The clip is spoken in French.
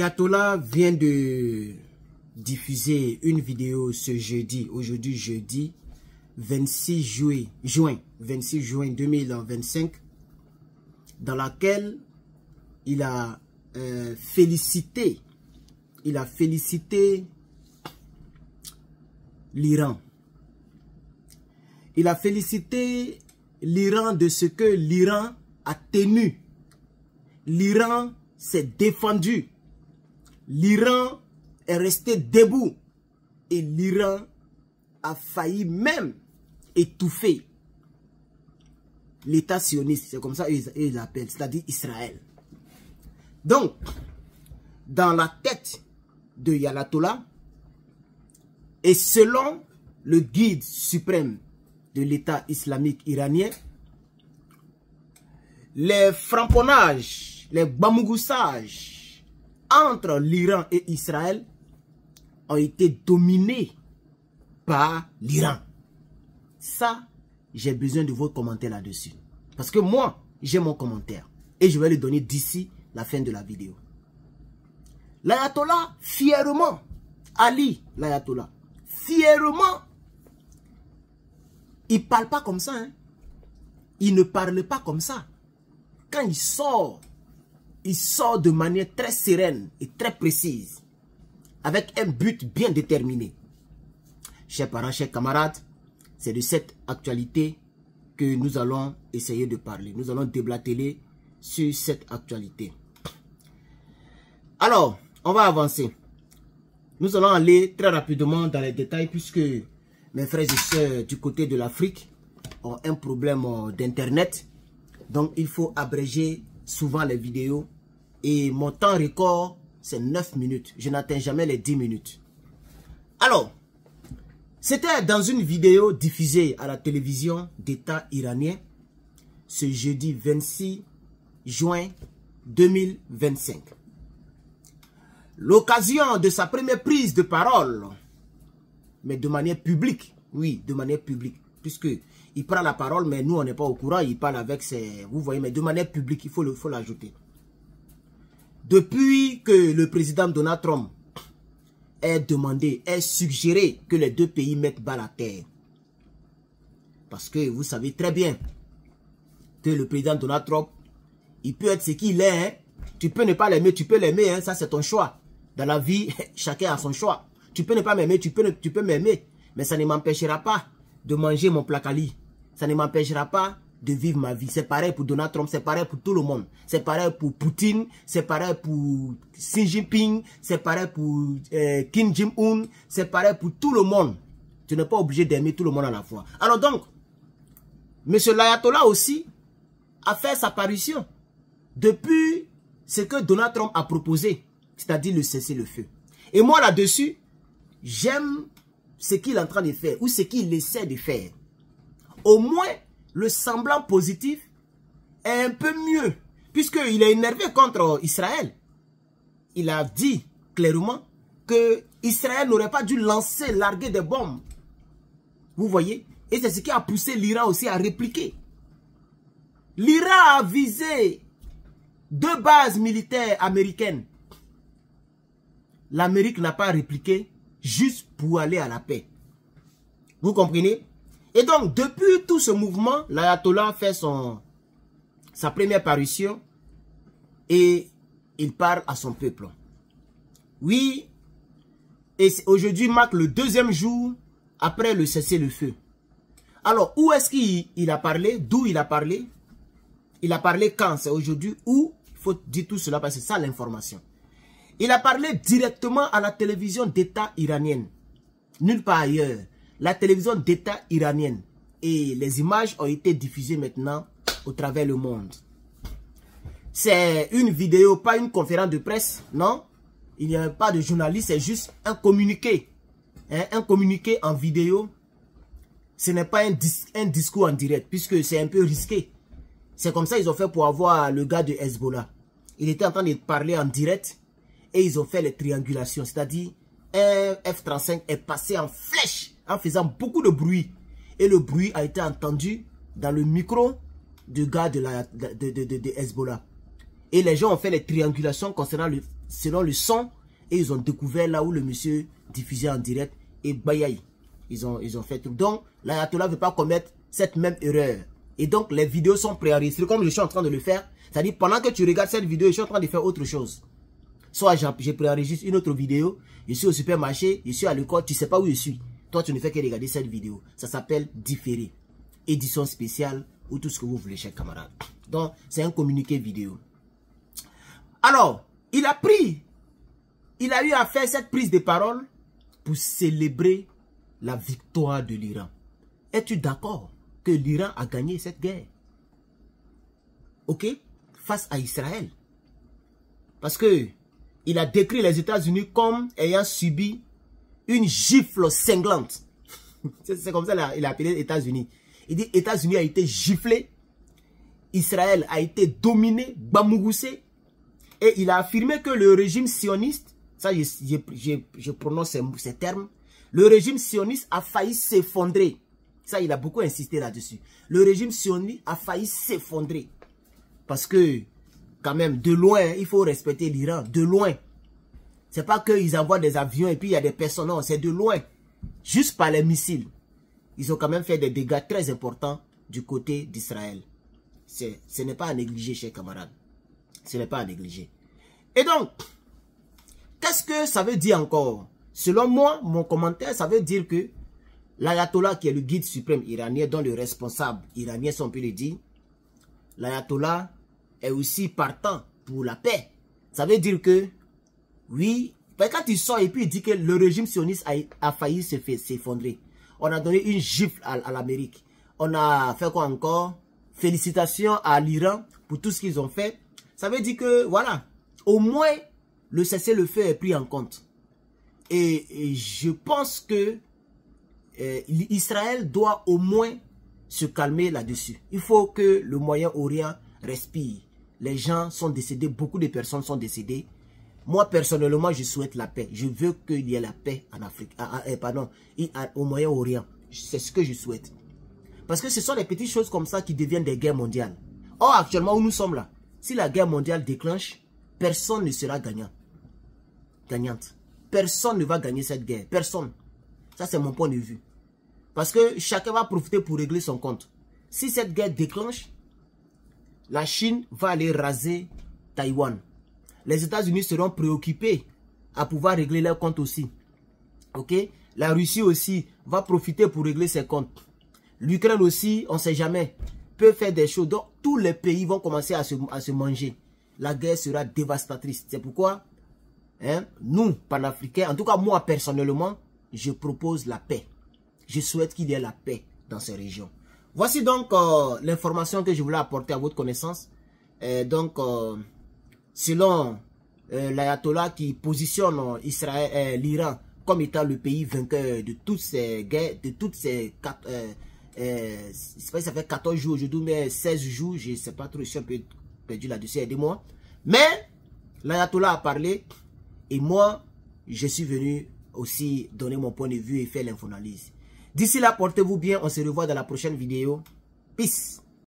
L'ayatollah vient de diffuser une vidéo ce jeudi, aujourd'hui jeudi 26 juin 2025, dans laquelle il a félicité l'Iran. Il a félicité l'Iran de ce que l'Iran a tenu. L'Iran s'est défendu. L'Iran est resté debout. Et l'Iran a failli même étouffer l'État sioniste. C'est comme ça qu'ils l'appellent, c'est-à-dire Israël. Donc, dans la tête de l'ayatollah, et selon le guide suprême de l'État islamique iranien, les framponnages, les bamougoussages entre l'Iran et Israël ont été dominés par l'Iran. Ça, j'ai besoin de vos commentaires là-dessus. Parce que moi, j'ai mon commentaire. Et je vais le donner d'ici la fin de la vidéo. L'ayatollah, fièrement, Ali, l'ayatollah, fièrement, il ne parle pas comme ça. Hein. Il ne parle pas comme ça. Quand il sort de manière très sereine et très précise, avec un but bien déterminé. Chers parents, chers camarades, c'est de cette actualité que nous allons essayer de parler. Nous allons déblatérer sur cette actualité. Alors, on va avancer. Nous allons aller très rapidement dans les détails puisque mes frères et sœurs du côté de l'Afrique ont un problème d'internet. Donc, il faut abréger souvent les vidéos. Et mon temps record, c'est 9 minutes. Je n'atteins jamais les 10 minutes. Alors, c'était dans une vidéo diffusée à la télévision d'État iranien ce jeudi 26 juin 2025. L'occasion de sa première prise de parole, mais de manière publique, oui, de manière publique, puisque il prend la parole, mais nous on n'est pas au courant, il parle avec ses, vous voyez, mais de manière publique, il faut l'ajouter. Depuis que le président Donald Trump ait suggéré que les deux pays mettent bas la terre, parce que vous savez très bien que le président Donald Trump, il peut être ce qu'il est, hein. Tu peux ne pas l'aimer, tu peux l'aimer, hein, ça c'est ton choix. Dans la vie, chacun a son choix. Tu peux ne pas m'aimer, tu peux m'aimer. Mais ça ne m'empêchera pas de manger mon placali. Ça ne m'empêchera pas de vivre ma vie. C'est pareil pour Donald Trump, c'est pareil pour tout le monde. C'est pareil pour Poutine, c'est pareil pour Xi Jinping, c'est pareil pour Kim Jong-un, c'est pareil pour tout le monde. Tu n'es pas obligé d'aimer tout le monde à la fois. Alors donc, M. l'ayatollah aussi a fait sa parution depuis ce que Donald Trump a proposé, c'est-à-dire le cessez-le-feu. Et moi là-dessus, j'aime ce qu'il est en train de faire ou ce qu'il essaie de faire. Au moins, le semblant positif est un peu mieux, puisqu'il est énervé contre Israël. Il a dit clairement que Israël n'aurait pas dû larguer des bombes. Vous voyez? Et c'est ce qui a poussé l'Iran aussi à répliquer. L'Iran a visé 2 bases militaires américaines. L'Amérique n'a pas répliqué juste pour aller à la paix. Vous comprenez? Et donc, depuis tout ce mouvement, l'ayatollah fait sa première parution et il parle à son peuple. Oui, et aujourd'hui marque le 2e jour après le cessez-le-feu. Alors, où est-ce qu'il a parlé? D'où il a parlé? Il a parlé quand? C'est aujourd'hui. Où? Il faut dire tout cela parce que c'est ça l'information. Il a parlé directement à la télévision d'État iranienne. Nulle part ailleurs. La télévision d'État iranienne. Et les images ont été diffusées maintenant au travers le monde. C'est une vidéo, pas une conférence de presse. Non. Il n'y a pas de journaliste. C'est juste un communiqué. Hein, un communiqué en vidéo. Ce n'est pas un discours en direct. Puisque c'est un peu risqué. C'est comme ça qu'ils ont fait pour avoir le gars de Hezbollah. Il était en train de parler en direct. Et ils ont fait les triangulations. C'est-à-dire, un F-35 est passé en flèche. En faisant beaucoup de bruit. Et le bruit a été entendu dans le micro du gars de Hezbollah. Et les gens ont fait les triangulations concernant le selon le son, et ils ont découvert là où le monsieur diffusait en direct, et bayaï, ils ont fait tout. Donc, l'ayatollah ne veut pas commettre cette même erreur. Et donc, les vidéos sont préenregistrées comme je suis en train de le faire. C'est-à-dire, pendant que tu regardes cette vidéo, je suis en train de faire autre chose. Soit j'ai préenregistré une autre vidéo, je suis au supermarché, je suis à l'école, tu ne sais pas où je suis. Toi, tu ne fais que regarder cette vidéo. Ça s'appelle différé. Édition spéciale ou tout ce que vous voulez, chers camarades. Donc, c'est un communiqué vidéo. Alors, il a eu à faire cette prise de parole pour célébrer la victoire de l'Iran. Es-tu d'accord que l'Iran a gagné cette guerre? Ok? Face à Israël. Parce que il a décrit les États-Unis comme ayant subi une gifle cinglante. C'est comme ça qu'il a appelé les États-Unis. Il dit États-Unis a été giflé. Israël a été dominé, bamouroussé. Et il a affirmé que le régime sioniste, ça je prononce ces termes, le régime sioniste a failli s'effondrer. Ça, il a beaucoup insisté là-dessus. Le régime sioniste a failli s'effondrer. Parce que, quand même, de loin, il faut respecter l'Iran. De loin. C'est pas qu'ils envoient des avions et puis il y a des personnes. Non, c'est de loin. Juste par les missiles. Ils ont quand même fait des dégâts très importants du côté d'Israël. Ce n'est pas à négliger, chers camarades. Ce n'est pas à négliger. Et donc, qu'est-ce que ça veut dire encore? Selon moi, mon commentaire, ça veut dire que l'ayatollah qui est le guide suprême iranien, dont le responsable iranien, si on peut le dire, l'ayatollah est aussi partant pour la paix. Ça veut dire que, oui, quand il sort et puis il dit que le régime sioniste a failli s'effondrer. On a donné une gifle à l'Amérique. On a fait quoi encore? Félicitations à l'Iran pour tout ce qu'ils ont fait. Ça veut dire que, voilà, au moins, le cessez-le-feu est pris en compte. Et je pense que Israël doit au moins se calmer là-dessus. Il faut que le Moyen-Orient respire. Les gens sont décédés, beaucoup de personnes sont décédées. Moi, personnellement, je souhaite la paix. Je veux qu'il y ait la paix en Afrique, au Moyen-Orient. C'est ce que je souhaite. Parce que ce sont des petites choses comme ça qui deviennent des guerres mondiales. Or, actuellement où nous sommes là, si la guerre mondiale déclenche, personne ne sera gagnante. Personne ne va gagner cette guerre. Personne. Ça, c'est mon point de vue. Parce que chacun va profiter pour régler son compte. Si cette guerre déclenche, la Chine va aller raser Taïwan. Les États-Unis seront préoccupés à pouvoir régler leurs comptes aussi. Ok? La Russie aussi va profiter pour régler ses comptes. L'Ukraine aussi, on ne sait jamais, peut faire des choses. Donc, tous les pays vont commencer à se manger. La guerre sera dévastatrice. C'est pourquoi, nous, panafricains, en tout cas moi personnellement, je propose la paix. Je souhaite qu'il y ait la paix dans ces régions. Voici donc l'information que je voulais apporter à votre connaissance. Selon l'ayatollah qui positionne l'Iran comme étant le pays vainqueur de toutes ces guerres, de toutes ces ça fait 14 jours aujourd'hui, mais 16 jours, je ne sais pas trop, je suis un peu perdu là-dessus, aidez-moi. Mais l'ayatollah a parlé et moi, je suis venu aussi donner mon point de vue et faire l'infoanalyse. D'ici là, portez-vous bien, on se revoit dans la prochaine vidéo. Peace.